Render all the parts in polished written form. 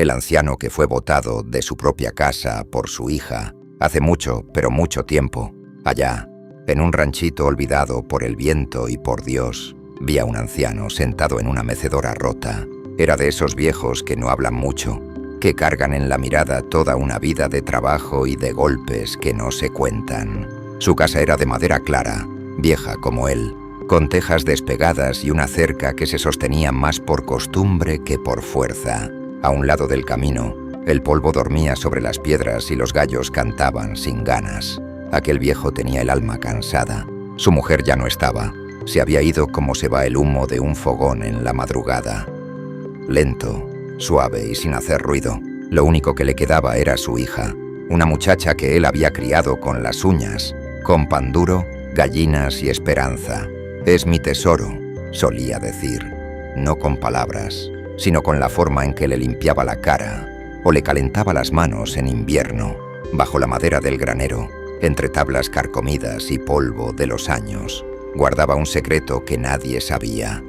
el anciano que fue botado de su propia casa por su hija hace mucho, pero mucho tiempo. Allá, en un ranchito olvidado por el viento y por Dios, vi a un anciano sentado en una mecedora rota. Era de esos viejos que no hablan mucho, que cargan en la mirada toda una vida de trabajo y de golpes que no se cuentan. Su casa era de madera clara, vieja como él, con tejas despegadas y una cerca que se sostenía más por costumbre que por fuerza. A un lado del camino, el polvo dormía sobre las piedras y los gallos cantaban sin ganas. Aquel viejo tenía el alma cansada. Su mujer ya no estaba. Se había ido como se va el humo de un fogón en la madrugada. Lento, suave y sin hacer ruido. Lo único que le quedaba era su hija, una muchacha que él había criado con las uñas, con pan duro, gallinas y esperanza. «Es mi tesoro», solía decir, no con palabras, sino con la forma en que le limpiaba la cara o le calentaba las manos en invierno, bajo la madera del granero, entre tablas carcomidas y polvo de los años. Guardaba un secreto que nadie sabía,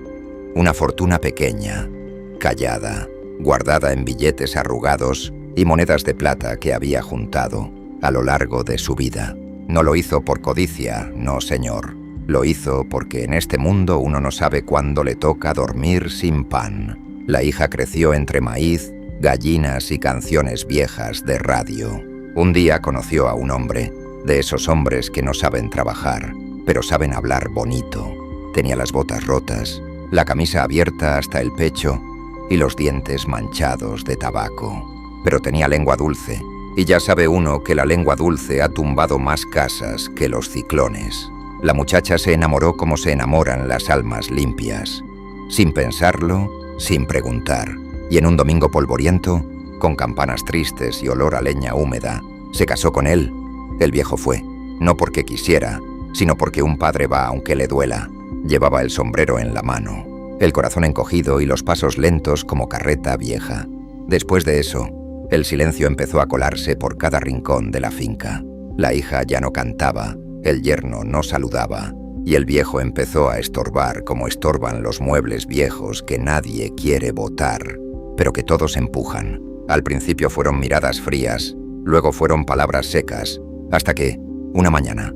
una fortuna pequeña, callada, guardada en billetes arrugados y monedas de plata que había juntado a lo largo de su vida. No lo hizo por codicia, no señor. Lo hizo porque en este mundo uno no sabe cuándo le toca dormir sin pan. La hija creció entre maíz, gallinas y canciones viejas de radio. Un día conoció a un hombre, de esos hombres que no saben trabajar, pero saben hablar bonito. Tenía las botas rotas, la camisa abierta hasta el pecho y los dientes manchados de tabaco. Pero tenía lengua dulce, y ya sabe uno que la lengua dulce ha tumbado más casas que los ciclones. La muchacha se enamoró como se enamoran las almas limpias, sin pensarlo, sin preguntar. Y en un domingo polvoriento, con campanas tristes y olor a leña húmeda, se casó con él. El viejo fue, no porque quisiera, sino porque un padre va aunque le duela. Llevaba el sombrero en la mano, el corazón encogido y los pasos lentos como carreta vieja. Después de eso, el silencio empezó a colarse por cada rincón de la finca. La hija ya no cantaba, el yerno no saludaba, y el viejo empezó a estorbar como estorban los muebles viejos que nadie quiere botar, pero que todos empujan. Al principio fueron miradas frías, luego fueron palabras secas, hasta que, una mañana,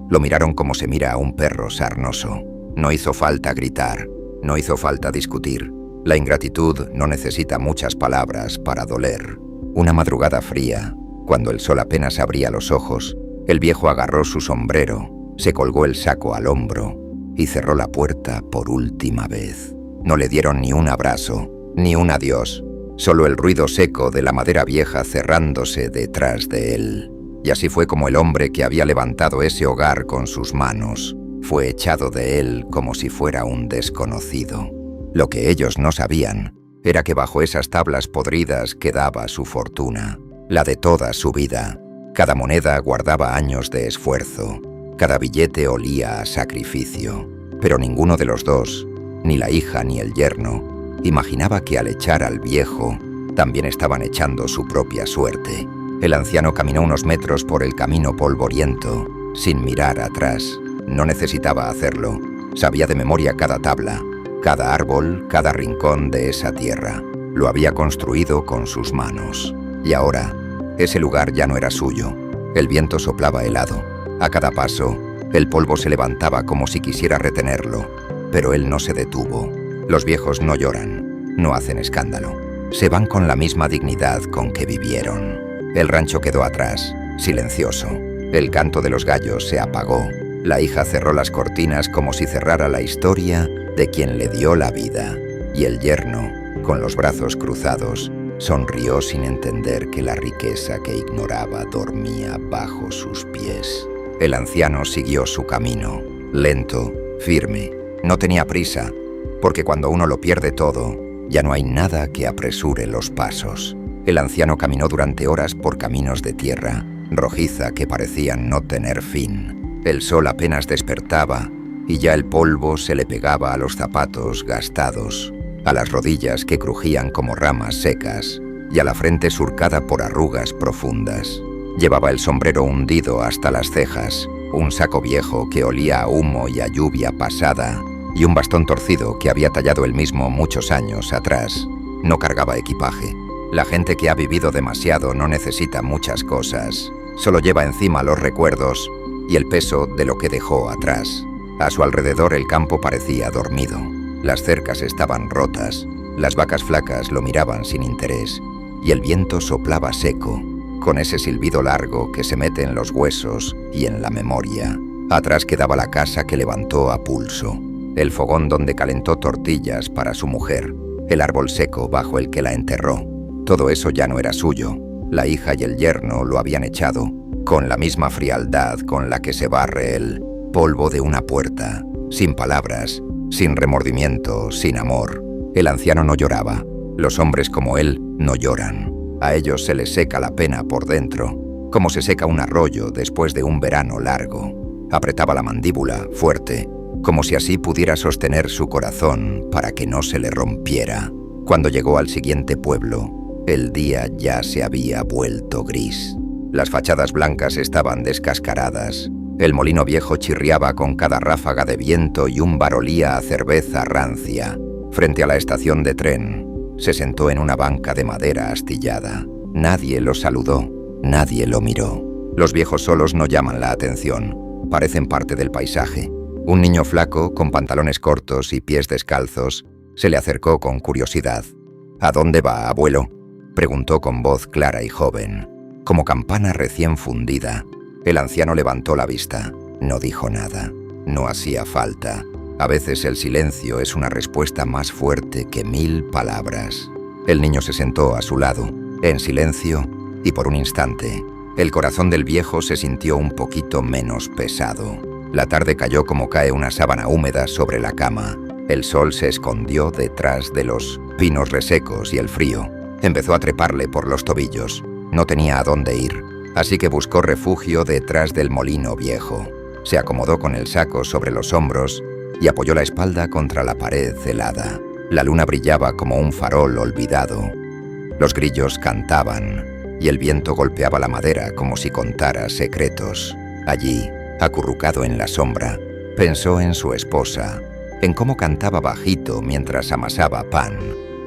lo miraron como se mira a un perro sarnoso. No hizo falta gritar, no hizo falta discutir. La ingratitud no necesita muchas palabras para doler. Una madrugada fría, cuando el sol apenas abría los ojos, el viejo agarró su sombrero, se colgó el saco al hombro y cerró la puerta por última vez. No le dieron ni un abrazo, ni un adiós, solo el ruido seco de la madera vieja cerrándose detrás de él. Y así fue como el hombre que había levantado ese hogar con sus manos fue echado de él como si fuera un desconocido. Lo que ellos no sabían era que bajo esas tablas podridas quedaba su fortuna, la de toda su vida. Cada moneda guardaba años de esfuerzo, cada billete olía a sacrificio. Pero ninguno de los dos, ni la hija ni el yerno, imaginaba que al echar al viejo, también estaban echando su propia suerte. El anciano caminó unos metros por el camino polvoriento, sin mirar atrás. No necesitaba hacerlo. Sabía de memoria cada tabla, cada árbol, cada rincón de esa tierra. Lo había construido con sus manos. Y ahora, ese lugar ya no era suyo. El viento soplaba helado. A cada paso, el polvo se levantaba como si quisiera retenerlo. Pero él no se detuvo. Los viejos no lloran, no hacen escándalo. Se van con la misma dignidad con que vivieron. El rancho quedó atrás, silencioso. El canto de los gallos se apagó. La hija cerró las cortinas como si cerrara la historia de quien le dio la vida. Y el yerno, con los brazos cruzados, sonrió sin entender que la riqueza que ignoraba dormía bajo sus pies. El anciano siguió su camino, lento, firme. No tenía prisa, porque cuando uno lo pierde todo, ya no hay nada que apresure los pasos. El anciano caminó durante horas por caminos de tierra, rojiza que parecían no tener fin. El sol apenas despertaba y ya el polvo se le pegaba a los zapatos gastados, a las rodillas que crujían como ramas secas y a la frente surcada por arrugas profundas. Llevaba el sombrero hundido hasta las cejas, un saco viejo que olía a humo y a lluvia pasada y un bastón torcido que había tallado él mismo muchos años atrás. No cargaba equipaje. La gente que ha vivido demasiado no necesita muchas cosas. Solo lleva encima los recuerdos y el peso de lo que dejó atrás. A su alrededor el campo parecía dormido. Las cercas estaban rotas. Las vacas flacas lo miraban sin interés. Y el viento soplaba seco, con ese silbido largo que se mete en los huesos y en la memoria. Atrás quedaba la casa que levantó a pulso, el fogón donde calentó tortillas para su mujer, el árbol seco bajo el que la enterró. Todo eso ya no era suyo. La hija y el yerno lo habían echado, con la misma frialdad con la que se barre el polvo de una puerta, sin palabras, sin remordimiento, sin amor. El anciano no lloraba. Los hombres como él no lloran. A ellos se les seca la pena por dentro, como se seca un arroyo después de un verano largo. Apretaba la mandíbula fuerte, como si así pudiera sostener su corazón para que no se le rompiera. Cuando llegó al siguiente pueblo, el día ya se había vuelto gris. Las fachadas blancas estaban descascaradas. El molino viejo chirriaba con cada ráfaga de viento y un bar olía a cerveza rancia. Frente a la estación de tren, se sentó en una banca de madera astillada. Nadie lo saludó, nadie lo miró. Los viejos solos no llaman la atención, parecen parte del paisaje. Un niño flaco, con pantalones cortos y pies descalzos, se le acercó con curiosidad. «¿A dónde va, abuelo?», preguntó con voz clara y joven, como campana recién fundida. El anciano levantó la vista. No dijo nada. No hacía falta. A veces el silencio es una respuesta más fuerte que 1000 palabras. El niño se sentó a su lado, en silencio, y por un instante, el corazón del viejo se sintió un poquito menos pesado. La tarde cayó como cae una sábana húmeda sobre la cama. El sol se escondió detrás de los pinos resecos y el frío empezó a treparle por los tobillos. No tenía a dónde ir, así que buscó refugio detrás del molino viejo. Se acomodó con el saco sobre los hombros y apoyó la espalda contra la pared helada. La luna brillaba como un farol olvidado. Los grillos cantaban y el viento golpeaba la madera como si contara secretos. Allí, acurrucado en la sombra, pensó en su esposa, en cómo cantaba bajito mientras amasaba pan.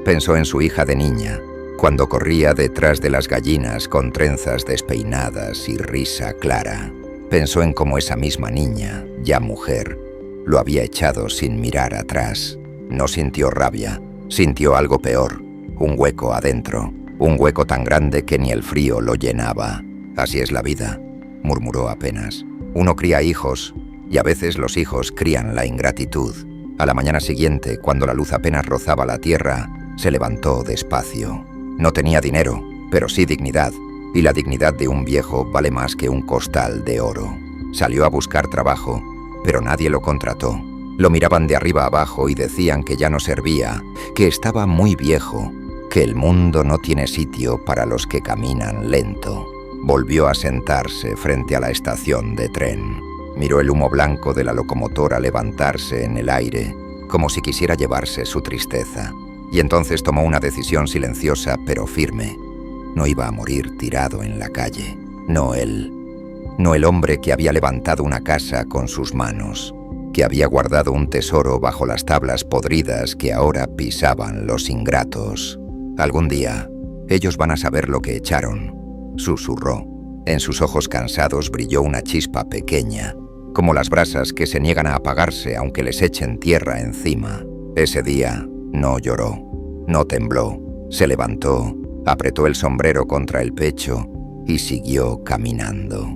Pensó en su hija de niña, cuando corría detrás de las gallinas con trenzas despeinadas y risa clara. Pensó en cómo esa misma niña, ya mujer, lo había echado sin mirar atrás. No sintió rabia, sintió algo peor, un hueco adentro, un hueco tan grande que ni el frío lo llenaba. «Así es la vida», murmuró apenas. «Uno cría hijos, y a veces los hijos crían la ingratitud». A la mañana siguiente, cuando la luz apenas rozaba la tierra, se levantó despacio. No tenía dinero, pero sí dignidad, y la dignidad de un viejo vale más que un costal de oro. Salió a buscar trabajo, pero nadie lo contrató. Lo miraban de arriba abajo y decían que ya no servía, que estaba muy viejo, que el mundo no tiene sitio para los que caminan lento. Volvió a sentarse frente a la estación de tren. Miró el humo blanco de la locomotora levantarse en el aire, como si quisiera llevarse su tristeza. Y entonces tomó una decisión silenciosa pero firme. No iba a morir tirado en la calle. No él. No el hombre que había levantado una casa con sus manos, que había guardado un tesoro bajo las tablas podridas que ahora pisaban los ingratos. Algún día, ellos van a saber lo que echaron, susurró. En sus ojos cansados brilló una chispa pequeña, como las brasas que se niegan a apagarse aunque les echen tierra encima. Ese día no lloró, no tembló, se levantó, apretó el sombrero contra el pecho y siguió caminando.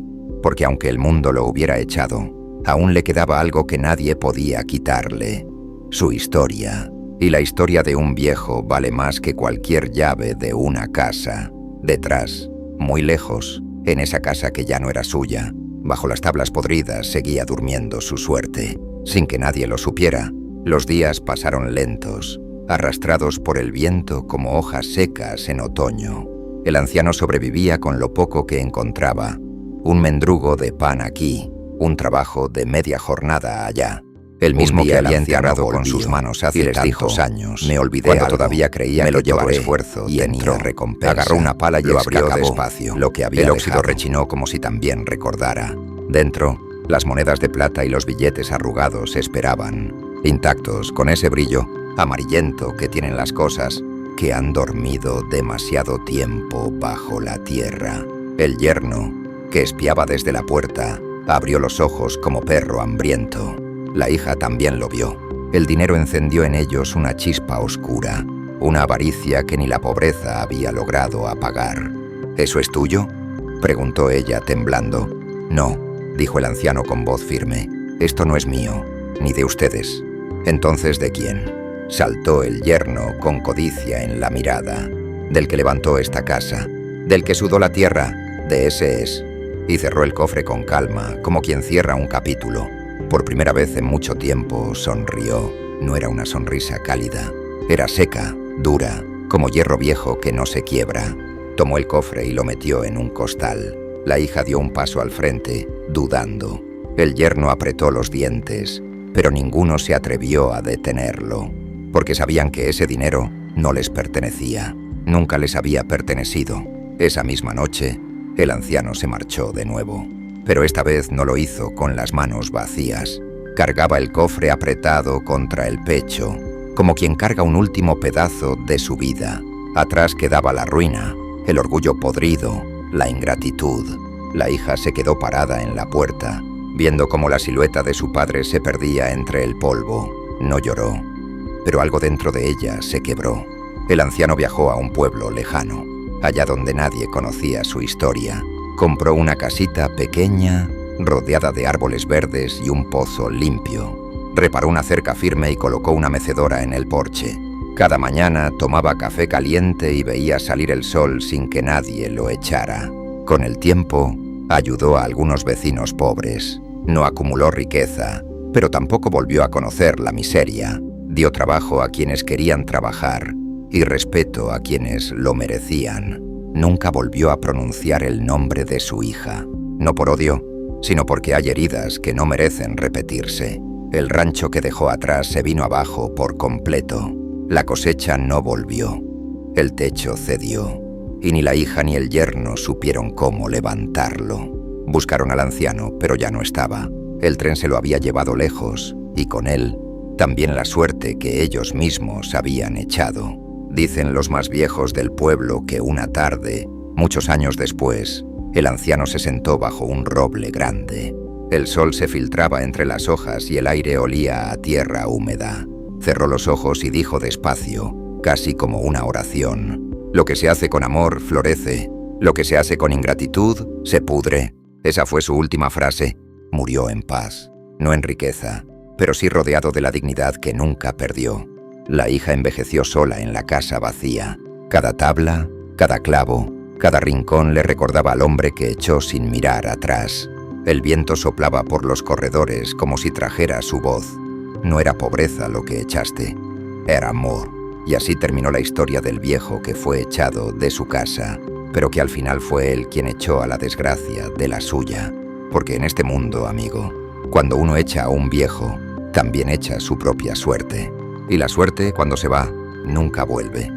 Porque aunque el mundo lo hubiera echado, aún le quedaba algo que nadie podía quitarle: su historia. Y la historia de un viejo vale más que cualquier llave de una casa. Detrás, muy lejos, en esa casa que ya no era suya, bajo las tablas podridas seguía durmiendo su suerte. Sin que nadie lo supiera, los días pasaron lentos, arrastrados por el viento como hojas secas en otoño. El anciano sobrevivía con lo poco que encontraba: un mendrugo de pan aquí, un trabajo de media jornada allá. El mismo que había enterrado con sus manos hace tantos años. Me olvidé cuando algo, todavía creía me lo que todo esfuerzo y tenía recompensa. Agarró una pala y lo abrió despacio. Lo que había el óxido rechinó como si también recordara. Dentro, las monedas de plata y los billetes arrugados esperaban, intactos, con ese brillo amarillento que tienen las cosas que han dormido demasiado tiempo bajo la tierra. El yerno, que espiaba desde la puerta, abrió los ojos como perro hambriento. La hija también lo vio. El dinero encendió en ellos una chispa oscura, una avaricia que ni la pobreza había logrado apagar. ¿Eso es tuyo?, preguntó ella temblando. No, dijo el anciano con voz firme. Esto no es mío, ni de ustedes. ¿Entonces de quién? Saltó el yerno con codicia en la mirada. Del que levantó esta casa, del que sudó la tierra, de ese es. Y cerró el cofre con calma, como quien cierra un capítulo. Por primera vez en mucho tiempo sonrió. No era una sonrisa cálida. Era seca, dura, como hierro viejo que no se quiebra. Tomó el cofre y lo metió en un costal. La hija dio un paso al frente, dudando. El yerno apretó los dientes, pero ninguno se atrevió a detenerlo, porque sabían que ese dinero no les pertenecía. Nunca les había pertenecido. Esa misma noche, el anciano se marchó de nuevo. Pero esta vez no lo hizo con las manos vacías. Cargaba el cofre apretado contra el pecho, como quien carga un último pedazo de su vida. Atrás quedaba la ruina, el orgullo podrido, la ingratitud. La hija se quedó parada en la puerta, viendo cómo la silueta de su padre se perdía entre el polvo. No lloró, pero algo dentro de ella se quebró. El anciano viajó a un pueblo lejano, allá donde nadie conocía su historia. Compró una casita pequeña, rodeada de árboles verdes y un pozo limpio. Reparó una cerca firme y colocó una mecedora en el porche. Cada mañana tomaba café caliente y veía salir el sol sin que nadie lo echara. Con el tiempo, ayudó a algunos vecinos pobres. No acumuló riqueza, pero tampoco volvió a conocer la miseria. Dio trabajo a quienes querían trabajar y respeto a quienes lo merecían. Nunca volvió a pronunciar el nombre de su hija, no por odio, sino porque hay heridas que no merecen repetirse. El rancho que dejó atrás se vino abajo por completo. La cosecha no volvió. El techo cedió, y ni la hija ni el yerno supieron cómo levantarlo. Buscaron al anciano, pero ya no estaba. El tren se lo había llevado lejos, y con él también la suerte que ellos mismos habían echado. Dicen los más viejos del pueblo que una tarde, muchos años después, el anciano se sentó bajo un roble grande. El sol se filtraba entre las hojas y el aire olía a tierra húmeda. Cerró los ojos y dijo despacio, casi como una oración: lo que se hace con amor florece, lo que se hace con ingratitud se pudre. Esa fue su última frase. Murió en paz, no en riqueza, pero sí rodeado de la dignidad que nunca perdió. La hija envejeció sola en la casa vacía. Cada tabla, cada clavo, cada rincón le recordaba al hombre que echó sin mirar atrás. El viento soplaba por los corredores como si trajera su voz. No era pobreza lo que echaste, era amor. Y así terminó la historia del viejo que fue echado de su casa, pero que al final fue él quien echó a la desgracia de la suya. Porque en este mundo, amigo, cuando uno echa a un viejo, también echa su propia suerte. Y la suerte, cuando se va, nunca vuelve.